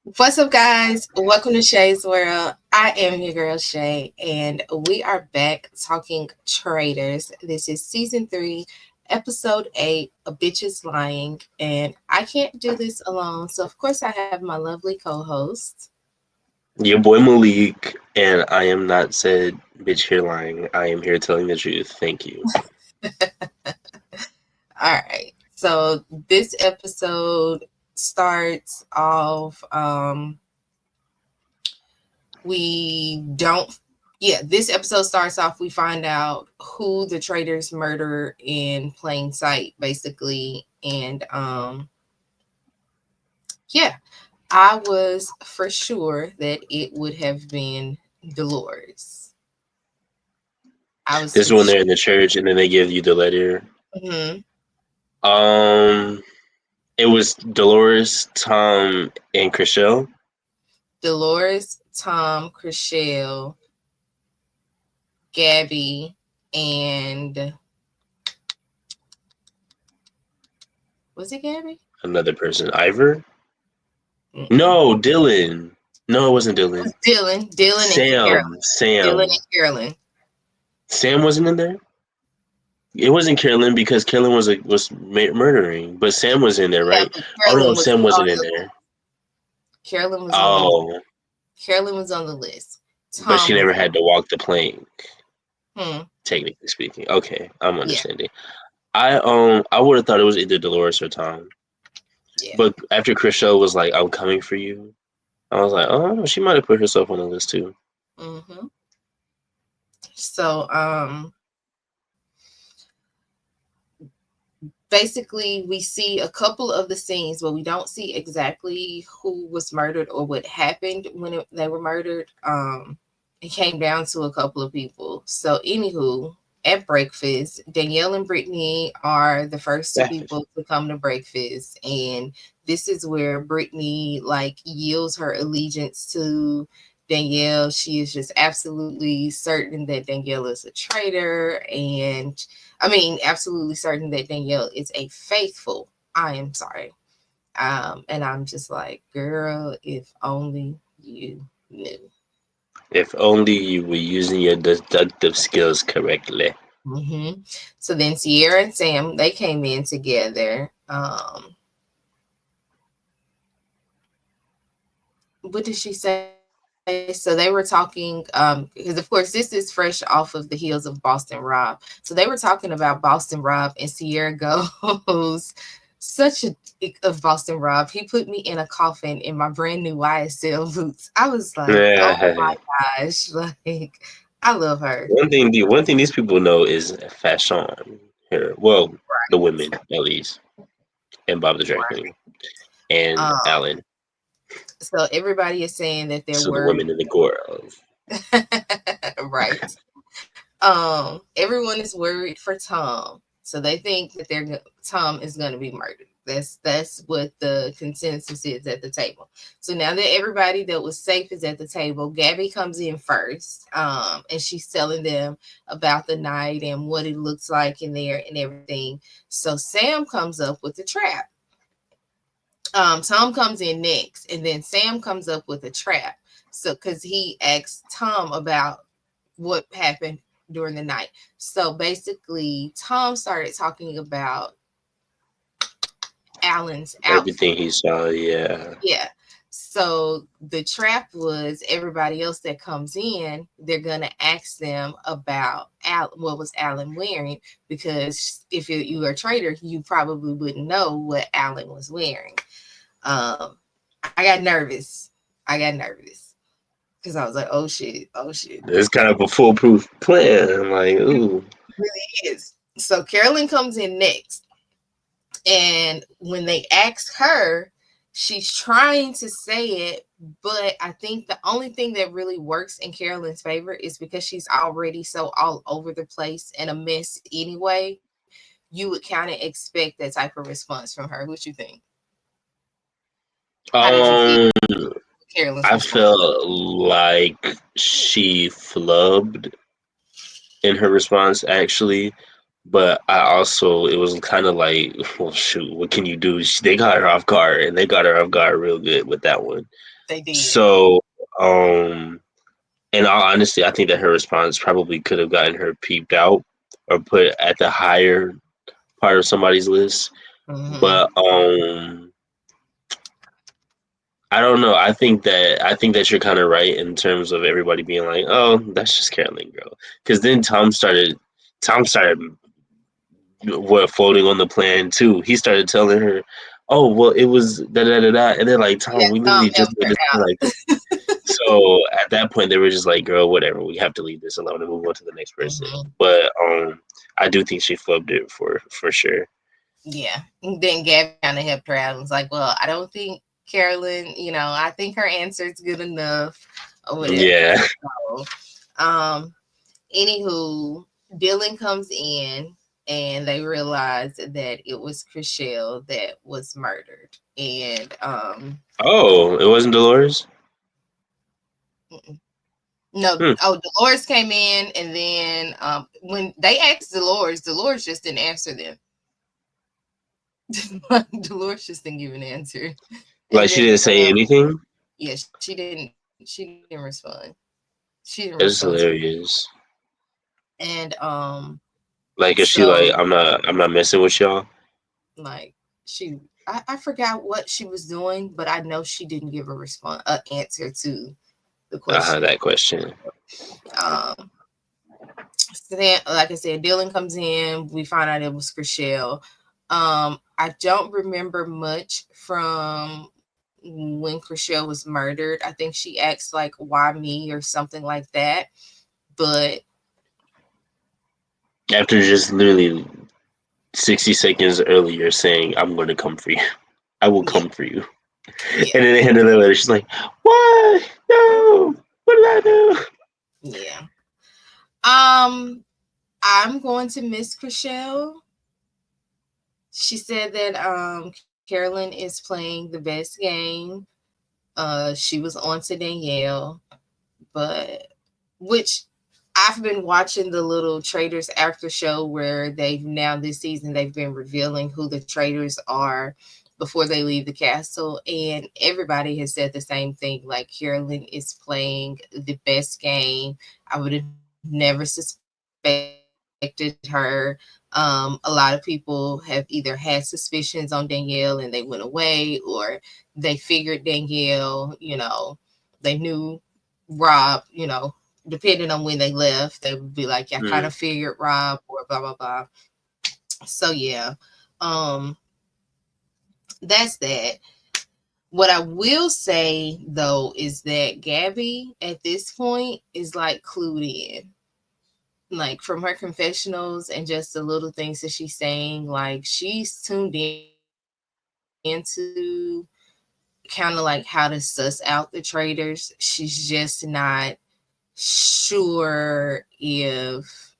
What's up, guys? Welcome to Shay's World. I am your girl Shay, and we are back talking Traitors. This is season 3, episode 8. A bitch is lying, and I can't do this alone. So, of course, I have my lovely co-host. Your boy Malik, and I am not said bitch here lying. I am here telling the truth. Thank you. All right. So, this episode starts off. We don't this episode starts off, we find out who the traitors murder in plain sight, basically. And yeah, I was for sure that it would have been Dolores. I was This for one sure. they're in the church, and then they give you the letter. Hmm. Um, it was Dolores, Tom, and Chriselle. Dolores, Tom, Chriselle, Gabby, and was it Gabby? Another person, Ivor. Mm-mm. No, Dylan. No, it wasn't It was Dylan. Dylan and Carolyn. Sam. Dylan Sam. and Carolyn. Sam wasn't in there. It wasn't Carolyn because Carolyn was murdering, but Sam was in there, Yeah, right? but Oh no, Carolyn was Sam on wasn't in the there. Carolyn was on the Oh, Carolyn was on the list. but she Tom was never had to walk the plank. hmm, Technically speaking. Okay, I'm yeah, understanding. I would have thought it was either Dolores or Tom. yeah. But after Chriselle was like, "I'm coming for you," I was like, "Oh, she might have put herself on the list too." Hmm. So basically we see a couple of the scenes, but we don't see exactly who was murdered or what happened when they were murdered. It came down to a couple of people. So anywho, at breakfast, Danielle and Brittany are the first two people to come to breakfast, and this is where Brittany like yields her allegiance to Danielle. She is just absolutely certain that Danielle is a traitor, and I mean, absolutely certain that Danielle is a faithful. I am sorry. And I'm just like, girl, if only you knew. If only you were using your deductive skills correctly. Hmm. So then Sierra and Sam, they came in together. What did she say? So they were talking, because of course this is fresh off of the heels of Boston Rob. So they were talking about Boston Rob, and Sierra goes, such of Boston Rob. He put me in a coffin in my brand new YSL boots. I was like, oh my gosh, like I love her. One thing these people know is fashion here. Well, the Right. women at least, and Bob the Drag Queen, and Um, Alan. so everybody is saying that they're So the worried. women and the girls. Right. Everyone is worried for Tom. So they think that Tom is going to be murdered. That's what the consensus is at the table. So now that everybody that was safe is at the table, Gabby comes in first, and she's telling them about the night and what it looks like in there and everything. So Sam comes up with the trap. Tom comes in next, and then Sam comes up with a trap. So because he asked Tom about what happened during the night. So basically, Tom started talking about Alan's outfit. Everything he saw, yeah. Yeah. So the trap was everybody else that comes in, they're gonna ask them about what was Alan wearing, because if you are a trader, you probably wouldn't know what Alan was wearing. Um, I got nervous. I got nervous because I was like, oh shit, oh shit. It's kind of a foolproof plan. I'm like, ooh. Really is. So Carolyn comes in next, and when they ask her, she's trying to say it, but I think the only thing that really works in Carolyn's favor is because she's already so all over the place and a mess anyway. You would kind of expect that type of response from her. What you think? How did you feel Um, Carolyn's I response? felt like she flubbed in her response, actually. But I also, it was kind of like, well, shoot, what can you do? They got her off guard, and they got her off guard real good with that one. They did. So, in all honesty, I think that her response probably could have gotten her peeped out or put at the higher part of somebody's list. Hmm. But I don't know. I think that you're kind of right in terms of everybody being like, "Oh, that's just Carolyn, girl." Because then Tom started what floating on the plan too. He started telling her, "Oh, well, it was da da da da," and they're like, Yeah, "Tom, we Tom literally just helped made her this plan like this." So at that point, they were just like, "Girl, whatever. We have to leave this alone and move on to the next person." out. But I do think she flubbed it for sure. Yeah. And then Gabby kind of helped her out and was like, well, I don't think Carolyn, I think her answer is good enough or whatever. Yeah. So, um, anywho, Dylan comes in and they realize that it was Chriselle that was murdered. And Oh, it wasn't Dolores. mm-mm. No, Hmm. oh, Dolores came in, and then when they asked Dolores, Dolores just didn't answer them. Dolores just didn't give an answer. Like And she then didn't say anything. yeah, she didn't respond. She didn't respond to That's him. hilarious. And Like, is she so like, I'm not messing with y'all? like I forgot what she was doing, but I know she didn't give a answer to the question. That question. Um so then, like I said, Dylan comes in, we find out it was Chriselle. I don't remember much from when Chriselle was murdered. I think she asked like why me or something like that. But After just literally 60 seconds earlier saying, "I'm going to come for you. I will yeah, come for you," and yeah, then they handed the letter. She's like, "What? No. What did I do?" yeah. Um, I'm going to miss Chriselle. She said that Carolyn is playing the best game. She was on to Danielle, but which I've been watching the little Traitors after show where they've now this season they've been revealing who the traitors are before they leave the castle, and everybody has said the same thing. Like Carolyn is playing the best game. I would have never suspected her. A lot of people have either had suspicions on Danielle and they went away, or they figured Danielle, they knew Rob, depending on when they left, they would be like, "Yeah, I kind of Hmm. figured Rob," or blah blah blah. So yeah, um, that's that. What I will say though is that Gabby at this point is like clued in. Like from her confessionals and just the little things that she's saying, like she's tuned into kind of like how to suss out the traitors. She's just not sure if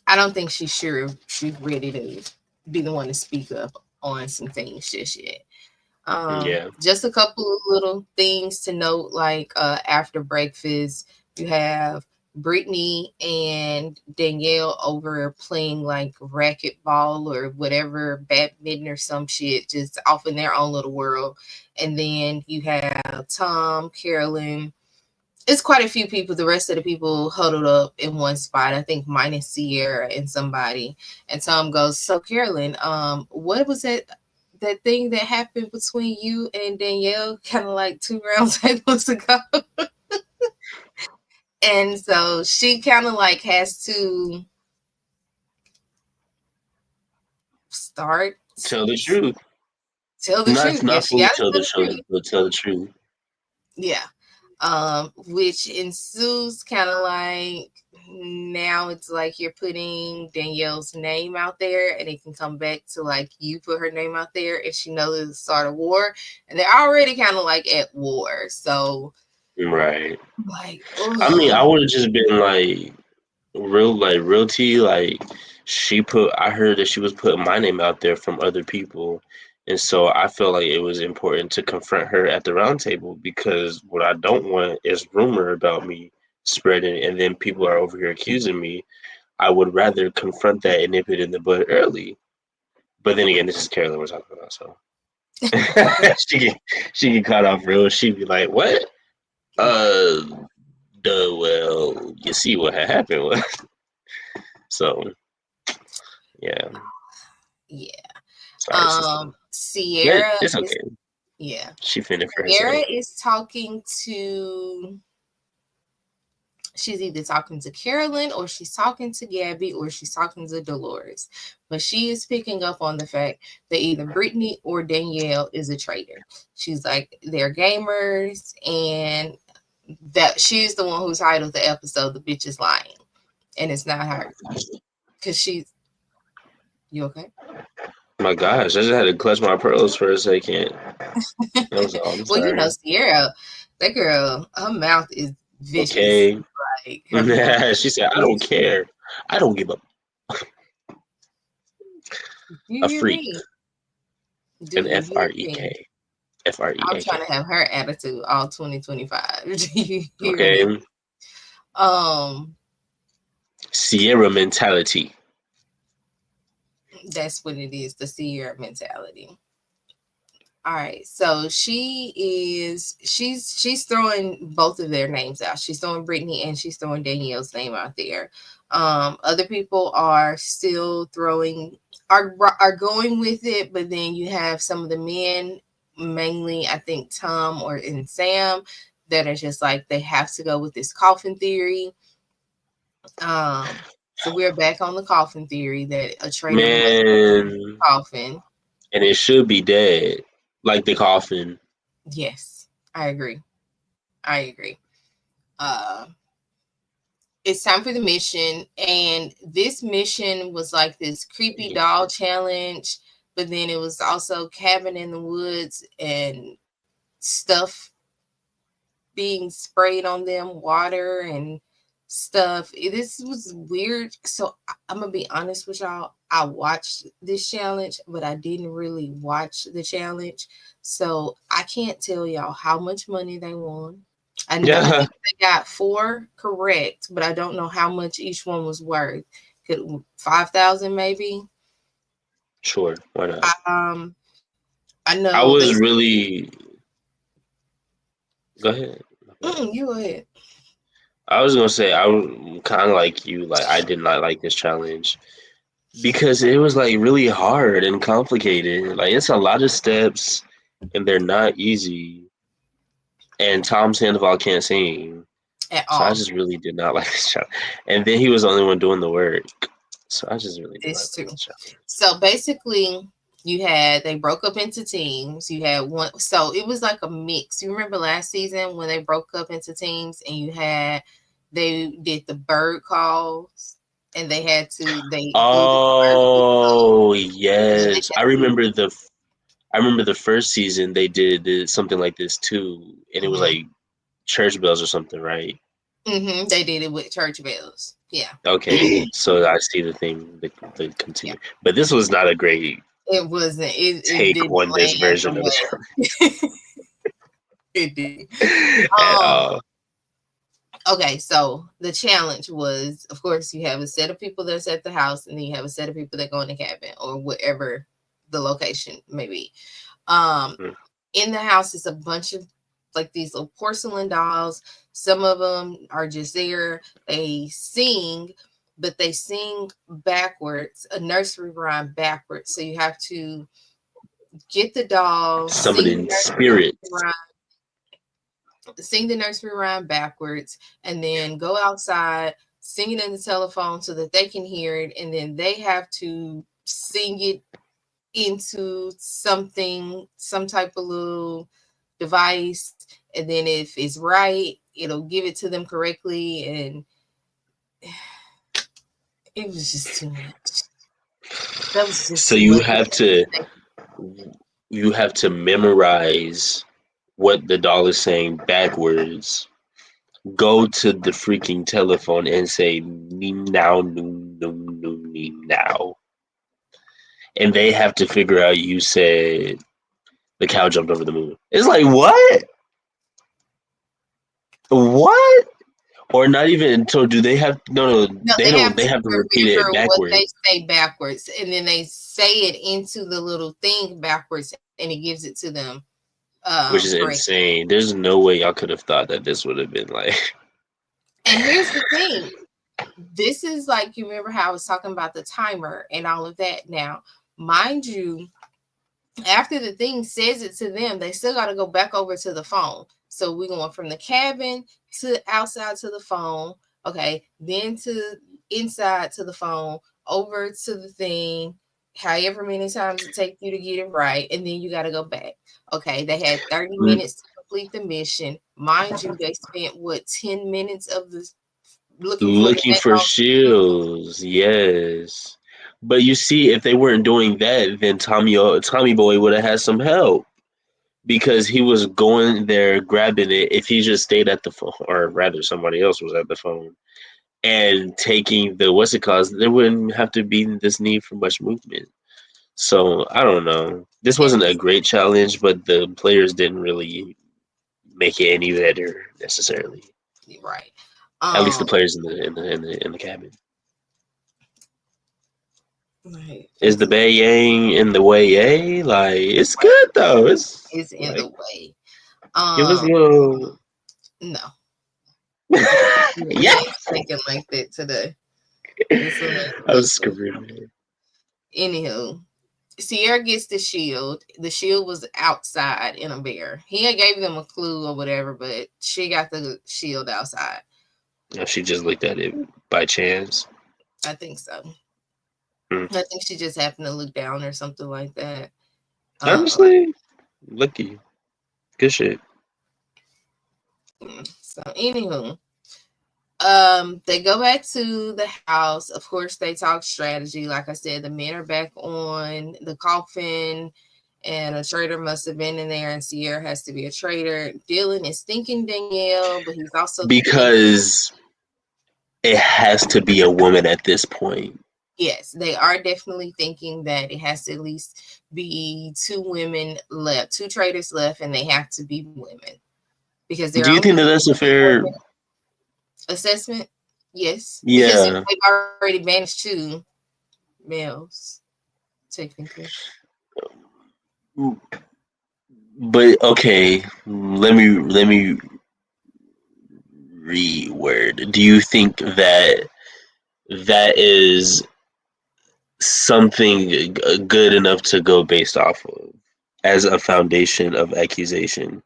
I don't think she's sure if she's ready to be the one to speak up on some things just yet. Yeah. Just a couple of little things to note, like after breakfast, you have Brittany and Danielle over playing like racquetball or whatever, badminton or some shit, just off in their own little world. And then you have Tom, Carolyn. It's quite a few people. The rest of the people huddled up in one spot. I think minus Sierra and somebody. And Tom goes, "So Carolyn, what was it? That thing that happened between you and Danielle, kind of like 2 rounds ago." And so she kind of like has to start Tell the truth. tell the Not truth. Yeah, not she fully got to tell tell the the truth. truth, but tell the truth. Yeah. Which ensues kind of like now it's like you're putting Danielle's name out there, and it can come back to like you put her name out there, and she knows it's the start of war, and they're already kind of like at war. So Right. like, I mean, I oh would have just been like real tea. Like I heard that she was putting my name out there from other people, and so I felt like it was important to confront her at the round table because what I don't want is rumor about me spreading, and then people are over here accusing me I would rather confront that and nip it in the bud early. But then again, this is Carolyn we're talking about, so she get she get caught off real. She'd be like, "What? Uh, duh. Well, you see what had happened was." So yeah, Yeah. sorry, sister. But Sierra it's is okay. yeah. She fended for Sierra herself. is talking to she's either talking to Carolyn or she's talking to Gabby or she's talking to Dolores. But she is picking up on the fact that either Brittany or Danielle is a traitor. She's like, they're gamers, and that she's the one who titled the episode "The Bitch is Lying," and it's not her because she's. You okay? My gosh, I just had to clutch my pearls for a second. That was all. I'm Well, you know, sorry. Sierra, that girl, her mouth is vicious. Okay. Like her mouth She said, "I don't is. care. I don't give Do you a hear freak." me? Do An you F hear R E me? K. F R E I'm A trying to K. have her attitude all 2025. Do you hear me? Okay. Um, Sierra mentality. that's what it is, the Sierra mentality. All right, so she's throwing both of their names out. She's throwing Brittany and she's throwing Danielle's name out there. Other people are still throwing are going with it, but then you have some of the men, mainly I think Tom or and Sam, that are just like they have to go with this coffin theory. So we're back on the coffin theory that a traitor must be in Man. the coffin. And it should be dead. Like the coffin. Yes, I agree. I agree. Uh, it's time for the mission, and this mission was like this creepy doll challenge, but then it was also cabin in the woods and stuff being sprayed on them, water and stuff. This was weird. So I'm gonna be honest with y'all. I watched this challenge, but I didn't really watch the challenge. So I can't tell y'all how much money they won. I Yeah. think they got four correct, but I don't know how much each one was worth. Could 5,000 maybe? Sure. Why not? Um, I I know they. was really. Go ahead. You go ahead. I was gonna say I was kind of like you. Like I did not like this challenge because it was like really hard and complicated. Like it's a lot of steps, and they're not easy. And Tom Sandoval can't sing, At so I all. just really did not like this challenge. And then he was the only one doing the work, so I just really did This not like too. this challenge. So basically, they broke up into teams. You had one, so it was like a mix. You remember last season when they broke up into teams and they did the bird calls and they blew the bird whistle Oh and they yes, had to. I remember the first season they did something like this too, and it was Mm-hmm, like church bells or something, right? they did it with church bells. Yeah. Okay, so I see the thing, the Yeah. continue, but this was not a great It wasn't. It take didn't on this land the version of the show way it did. at Um. all. Okay, so the challenge was, of course, you have a set of people that's at the house, and then you have a set of people that go in the cabin or whatever the location may be. Um, Mm. in the house is a bunch of like these little porcelain dolls. Some of them are just there. They sing, but they sing backwards, a nursery rhyme backwards. So you have to get the doll, Summoning spirits. sing the nursery rhyme backwards, and then go outside, sing it in the telephone so that they can hear it, and then they have to sing it into something, some type of little device, and then if it's right, it'll give it to them correctly, and it was just too much. That was just So too much. you have to memorize what the doll is saying backwards. Go to the freaking telephone and say me now, no, me now, and they have to figure out you said the cow jumped over the moon. It's like what? What? Or not even. So do they have? No, no, No, they they don't. have They to have to repeat it remember what backwards, they say backwards, and then they say it into the little thing backwards, and it gives it to them which is correctly. insane. There's no way y'all could have thought that this would have been like. And here's the thing: this is like, you remember how I was talking about the timer and all of that. Now, mind you, after the thing says it to them, they still got to go back over to the phone. So we're going from the cabin to outside to the phone. Okay. Then to inside to the phone, over to the thing, however many times it takes you to get it right. And then you got to go back. Okay. They had 30 minutes to complete the mission. Mind you, they spent what, 10 minutes of the looking for the Looking for daggone shield. shields, yes. But you see, if they weren't doing that, then Tommy Boy would have had some help because he was going there grabbing it. If he just stayed at the phone, or rather, somebody else was at the phone and taking the what's it called, there wouldn't have to be this need for much movement. So I don't know. This And wasn't a great challenge, but the players didn't really make it any better necessarily. right. At least the Um, players in the cabin. right. Is the Bay Yang in the way? Yay? Like it's good though. It's Is in like the way. give us a Um, little. no, we Yeah, ain't thinking like that today. This one ain't I was looking. screaming. Anywho, Sierra gets the shield. The shield was outside in a bear. He had gave them a clue or whatever, but she got the shield outside. She just looked at it by chance. I think so. Hmm. I think she just happened to look down or something like that. Um, Honestly, lucky. Good shit. so anywho, they go back to the house. Of course, they talk strategy. Like I said, the men are back on the coffin, and a traitor must have been in there, and Sierra has to be a traitor. Dylan is thinking Danielle, but he's also thinking, Because it has to be a woman at this point. yes, they are definitely thinking that it has to at least be two women left, two traitors left, and they have to be women because they're Do you only think that that's a fair? women assessment. Yes, because if Yeah, they've already banished two males, technically. but okay. Let me reword. Do you think that that is something good enough to go based off of as a foundation of accusation?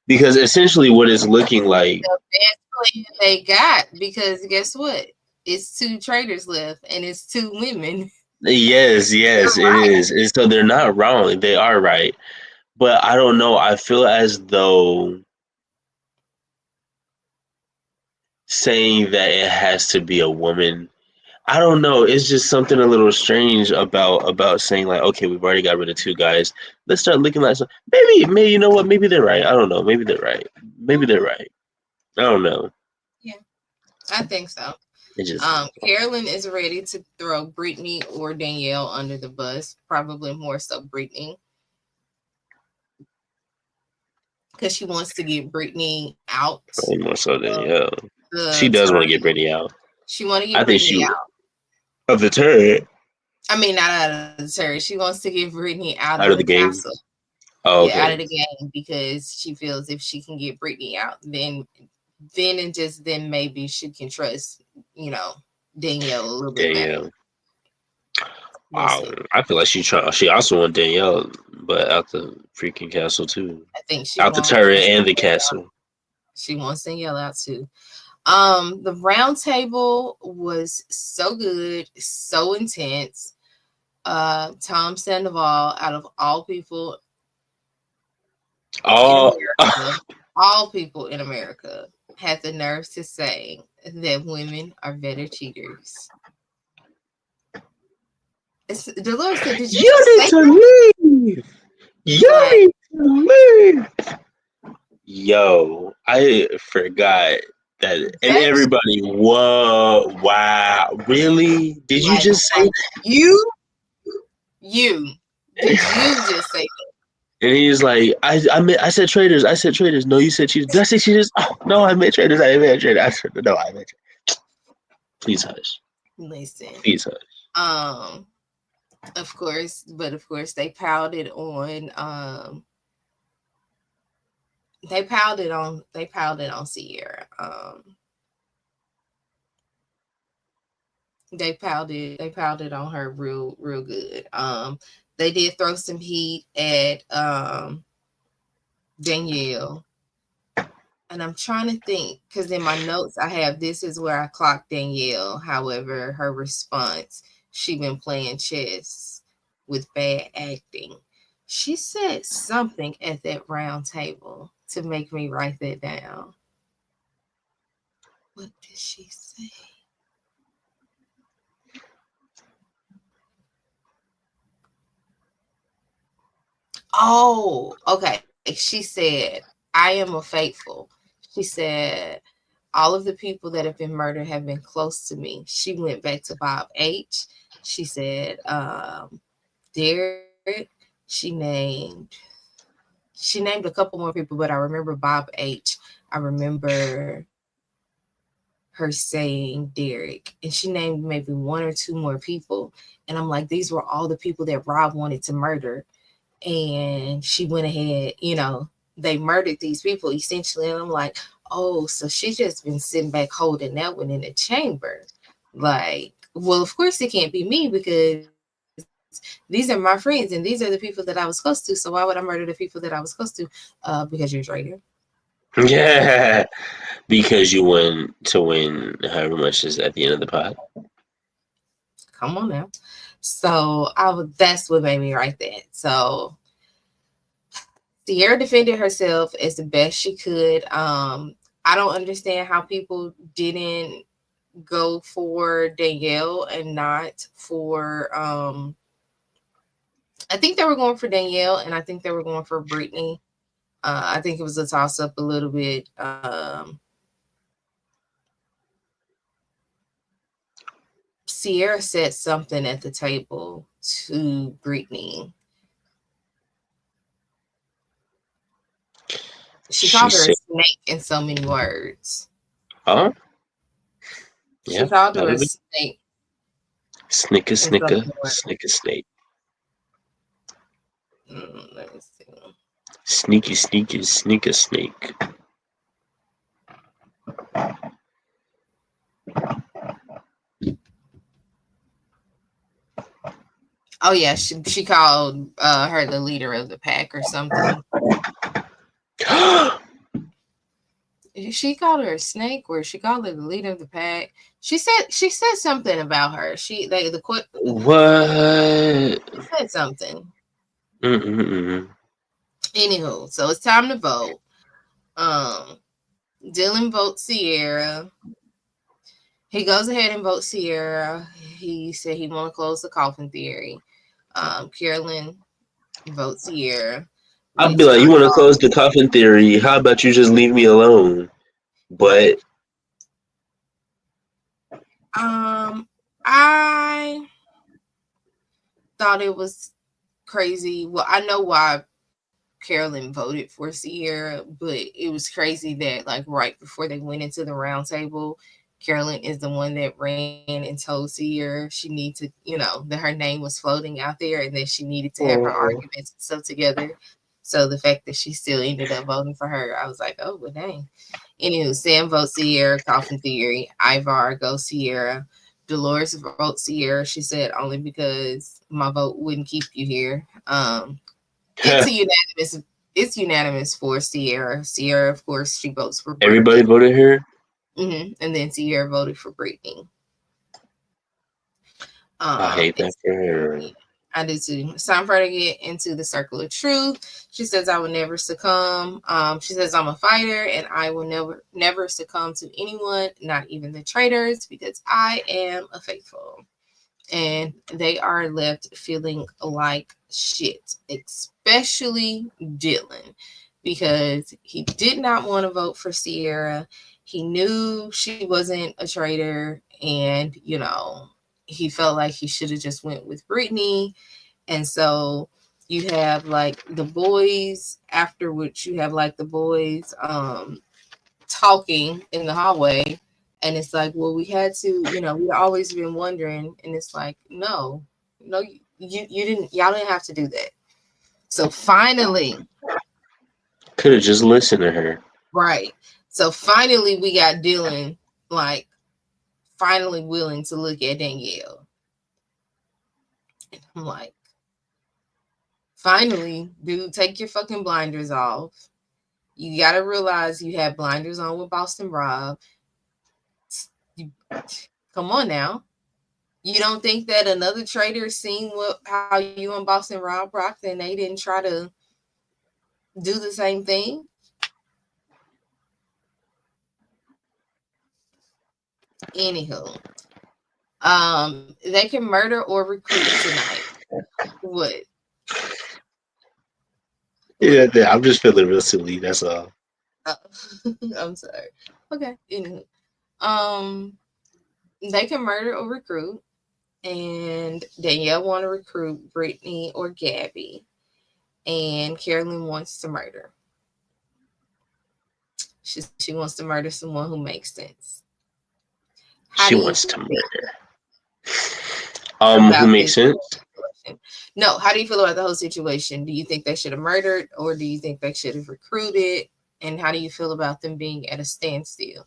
Because essentially, what it's looking like. The best plan they got, because guess what? It's two traitors left and it's two women. Yes, They're yes, it right. is. And so they're not wrong. They are right. But I don't know. I feel as though saying that it has to be a woman. I don't know. It's just something a little strange about saying like, okay, we've already got rid of two guys. Let's start looking like some. Maybe you know what? Maybe they're right. I don't know. Maybe they're right. Maybe they're Mhm. right. I don't know. Yeah, I think so. It just Carolyn is ready to throw Brittany or Danielle under the bus, probably more so Brittany, because she wants to get Brittany out probably more so than of yeah. She the does want to get turret. Brittany out. She want to I get think Brittany she out. of the turret I mean, not out of the turret. She wants to get Brittany out of out the of the game. castle. Oh, Yeah, out okay. of the game, because she feels if she can get Brittany out, then and just then maybe she can trust, you know, Danielle a little bit better. Danielle. We'll Wow, see. I feel like she try. She also want Danielle, but out the freaking castle too, I think she out the wants turret and the castle. Danielle out too. The round table was so good, so intense. Tom Sandoval, out of in Oh, America, all people in America, had the nerve to say that women are better cheaters. The Lord said, "Did you you just need say to that?" leave. You Like, need to leave. Yo, I forgot that, and that's everybody, whoa, wow, really? Did you like, just say? you, you, did you just say that? And he's like, I said traitors. I said traitors. No, you said cheaters. Did I say cheaters? Oh, no, I meant traitors. I didn't mean traitors. I said, no, I meant traitors. Please hush. Listen. Please hush. Um, of course, but of course they piled it on Sierra. They piled it on her real good. They did throw some heat at Danielle. And I'm trying to think because in my notes I have this is where I clocked Danielle. However, her response, she been playing chess with bad acting. She said something at that round table to make me write that down. What did she say? Oh, okay. She said, I am a faithful. She said, all of the people that have been murdered have been close to me. She went back to Bob H. She said, Derek. She named she named a couple more people, but I remember Bob H. I remember her saying Derek, and she named maybe one or two more people. And I'm like, these were all the people that Rob wanted to murder. And she went ahead, they murdered these people essentially. And I'm like, oh, so she's just been sitting back holding that one in the chamber. Like, well, of course it can't be me because these are my friends and these are the people that I was close to. So why would I murder the people that I was close to? Because you're a traitor. Yeah, because you win to win however much is at the end of the pot. Come on now. So that's what made me write that. So Sierra defended herself as the best she could. I don't understand how people didn't go for Danielle and not for I think they were going for Danielle and I think they were going for Brittany. I think it was a toss up a little bit. Sierra said something at the table to Brittany. She She called her a said, snake in so many words. "Oh, She yeah, called her that'll a be snake snicker, in so snicker, many words. snicker, snake, Let me see. sneaky, sneaky, sneaker, snake." Oh yeah, she called her the leader of the pack or something. She called her a snake, or she called her the leader of the pack. She said something about her. What? She said something. Mm-mm-mm. Anywho, so it's time to vote. Um, Dylan votes Sierra. He goes ahead and votes Sierra. He said he want to close the coffin theory. Carolyn votes Sierra. I'd We be do like, not you want to close know. the coffin theory? How about you just leave me alone? But I thought it was crazy. Well, I know why Carolyn voted for Sierra, but it was crazy that like right before they went into the round table, Carolyn is the one that ran and told Sierra she needed to, that her name was floating out there and that she needed to have her oh, arguments and stuff together. So the fact that she still ended up voting for her, I was like, oh, well, dang. Anywho, Sam votes Sierra, Coffin Theory. Ivar goes Sierra. Dolores votes Sierra. She said only because my vote wouldn't keep you here. It's a unanimous. It's unanimous for Sierra. Sierra, of course, she votes for everybody Brittany. voted her. And then Sierra voted for Brittany. I hate that It's for her. yeah, I do too. It's time for her to get into the circle of truth. She says, "I will never succumb." She says, "I'm a fighter, and I will never succumb to anyone, not even the traitors, because I am a faithful." And they are left feeling like shit, especially Dylan, because he did not want to vote for Sierra. He knew she wasn't a traitor, and he felt like he should have just went with Brittany. And so You have like the boys, after which you have like the boys talking in the hallway, and it's like, well, we had to, we always been wondering, and it's like, no, no, you didn't, y'all didn't have to do that. So finally, Could have just listened to her. right. So finally we got Dylan, like, finally willing to look at Danielle. I'm like, finally, dude, take your fucking blinders off. You gotta realize you have blinders on with Boston Rob. You, come on now. You don't think that another trader seen what how you and Boston Rob rocked and they didn't try to do the same thing? Anywho, they can murder or recruit tonight. What? What? Yeah, I'm just feeling real silly. That's all. Uh, I'm sorry. Okay. Anywho, um, they can murder or recruit, and Danielle want to recruit Brittany or Gabby, and Carolyn wants to murder. She wants to murder someone who makes sense. How do She you wants to feel murder. Who about makes this sense? situation? No, how do you feel about the whole situation? Do you think they should have murdered, or do you think they should have recruited? And how do you feel about them being at a standstill?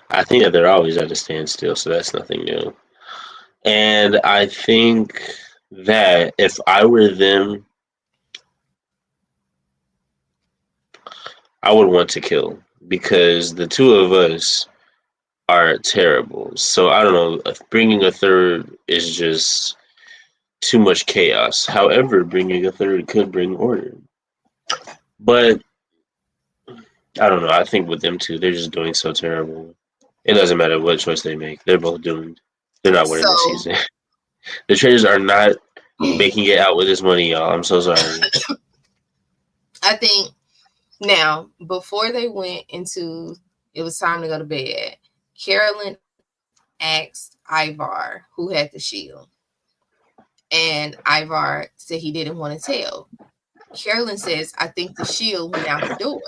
I think that they're always at a standstill, so that's nothing new. And I think that if I were them, I would want to kill because the two of us are terrible. So I don't know. Bringing a third is just too much chaos. However, bringing a third could bring order. But I don't know. I think with them two, they're just doing so terrible. It doesn't matter what choice they make. They're both doomed. They're not winning this So season. The traders are not making it out with this money, y'all. I'm so sorry. I think now, before they went into, it was time to go to bed, Carolyn asked Ivar who had the shield. And Ivar said he didn't want to tell. Carolyn says, I think the shield went out the door.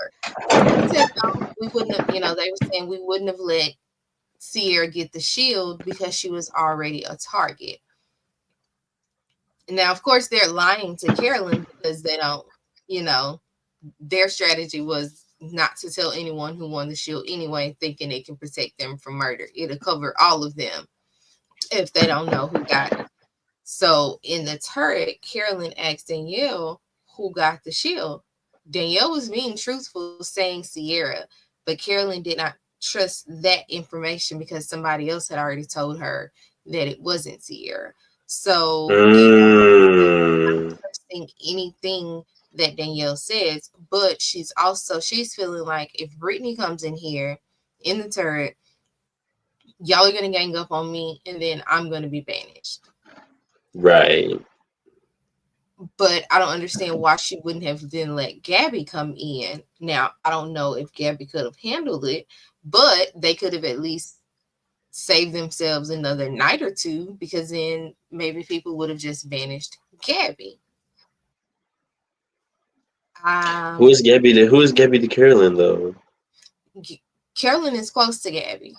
He said, no, we wouldn't have, they were saying we wouldn't have let Sierra get the shield because she was already a target. Now, of course, they're lying to Carolyn because they don't, you know, their strategy was not to tell anyone who won the shield anyway, thinking it can protect them from murder. It'll cover all of them if they don't know who got it. So in the turret, Carolyn asked Danielle who got the shield. Danielle was being truthful, saying Sierra, but Carolyn did not trust that information because somebody else had already told her that it wasn't Sierra. So Mm, trusting anything that Danielle says, but she's feeling like if Brittany comes in here in the turret, y'all are gonna gang up on me, and then I'm gonna be banished. right. But I don't understand why she wouldn't have then let Gabby come in. Now I don't know if Gabby could have handled it, but they could have at least saved themselves another night or two because then maybe people would have just banished Gabby. Who Um, is Gabby? Who is Gabby to Carolyn though? Carolyn is close to Gabby.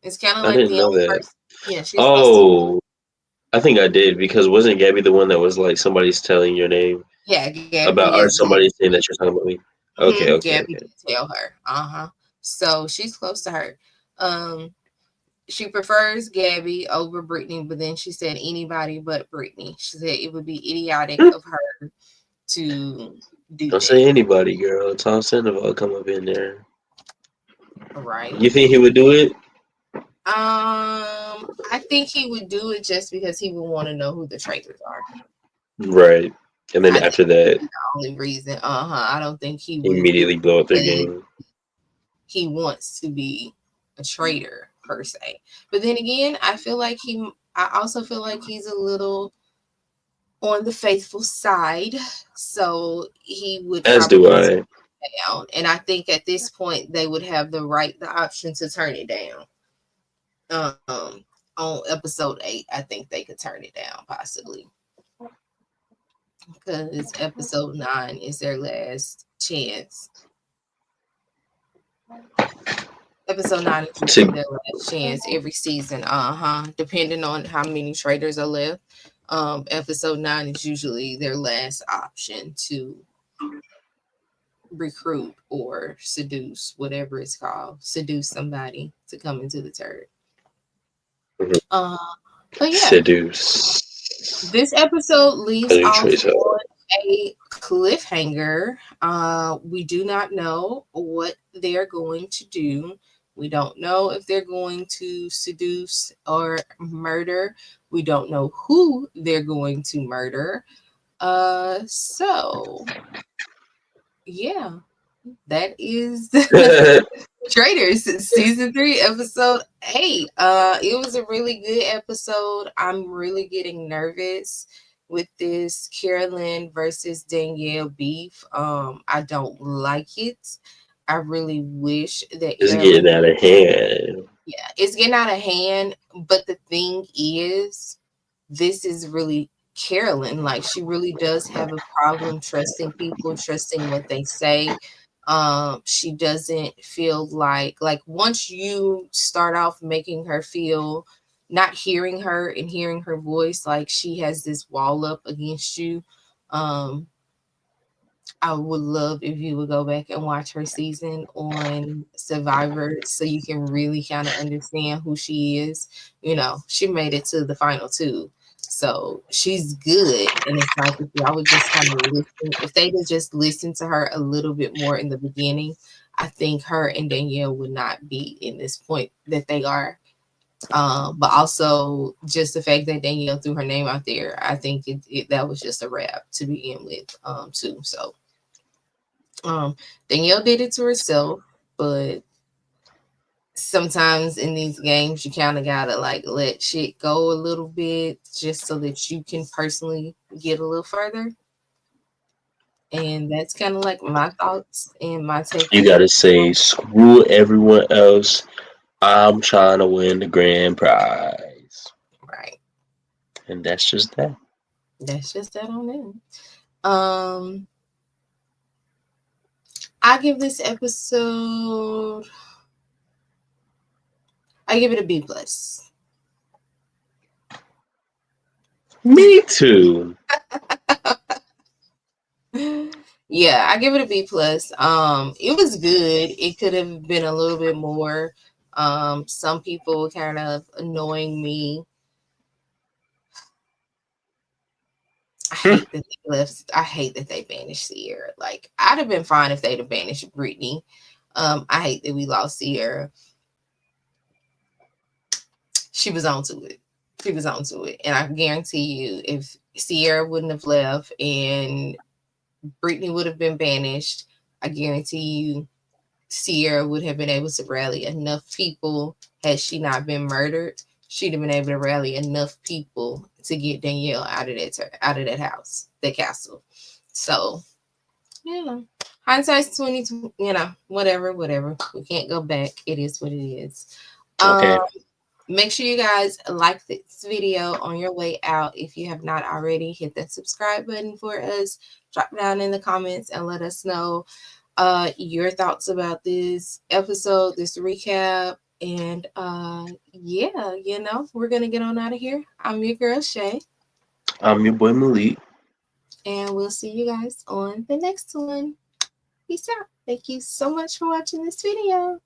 It's kind of I like didn't the know only that. person. Yeah, she's close to. Oh, I think I did because wasn't Gabby the one that was like somebody's telling your name Yeah, Gabby about is or the. somebody saying that you're talking about me? Okay, okay, Gabby okay. did tell her. So she's close to her. Um, she prefers Gabby over Brittany, but then she said anybody but Brittany. She said it would be idiotic Hmm. of her to do Don't that. say anybody, girl. Tom Sandoval come up in there. Right. You think he would do it? I think he would do it just because he would want to know who the traitors are. Right. And then I think after that, that's the only reason. I don't think he would do immediately it blow up their because game. he wants to be a traitor per se. But then again, I also feel like he's a little on the faithful side, so he would As do probably I. down. And I think at this point they would have the option to turn it down. Um, on episode 8, I think they could turn it down possibly. because episode 9 is their last chance. Episode 9 is usually To their last chance every season. Depending on how many traitors are left. Episode 9 is usually their last option to recruit or seduce, whatever it's called, seduce somebody to come into the turret. Uh, but yeah, seduce this episode a leaves new off traitor. on a cliffhanger. We do not know what they're going to do. We don't know if they're going to seduce or murder. We don't know who they're going to murder. So yeah, that is Traitors season 3 episode 8. It was a really good episode. I'm really getting nervous with this Carolyn versus Danielle beef. I don't like it. I really wish that It's Carolyn, getting out of hand. yeah, it's getting out of hand. But the thing is, this is really Carolyn. Like, she really does have a problem trusting people, trusting what they say. She doesn't feel like once you start off making her feel not hearing her and hearing her voice, like she has this wall up against you. Um, I would love if you would go back and watch her season on Survivor so you can really kind of understand who she is. You know, she made it to the final two. So she's good. And it's like if y'all would just kind of listen, if they would just listen to her a little bit more in the beginning, I think her and Danielle would not be in this point that they are. But also just the fact that Danielle threw her name out there, I think that was just a wrap to begin with, too. So um, Danielle did it to herself, but sometimes in these games, you kind of gotta like let shit go a little bit just so that you can personally get a little further. And that's kind of like my thoughts and my take You on it. gotta say screw everyone else. I'm trying to win the grand prize, Right. and that's just that. That's just that on them. Um, I give this episode, I give it a B plus. Me too. Yeah, I give it a B plus. It was good. It could have been a little bit more. Some people kind of annoying me. I Hmm. hate that they left. I hate that they banished Sierra. Like, I'd have been fine if they'd have banished Brittany. I hate that we lost Sierra. She was onto it. She was onto it, and I guarantee you, if Sierra wouldn't have left and Brittany would have been banished, I guarantee you Sierra would have been able to rally enough people had she not been murdered. She'd have been able to rally enough people to get Danielle out of that house, that castle. So yeah, hindsight's 20. Whatever, whatever. We can't go back. It is what it is. Um, Okay. Make sure you guys like this video on your way out. If you have not already, hit that subscribe button for us. Drop down in the comments and let us know your thoughts about this episode, this recap. And yeah, we're gonna get on out of here. I'm your girl Shay, I'm your boy Malik. and we'll see you guys on the next one. Peace out. Thank you so much for watching this video.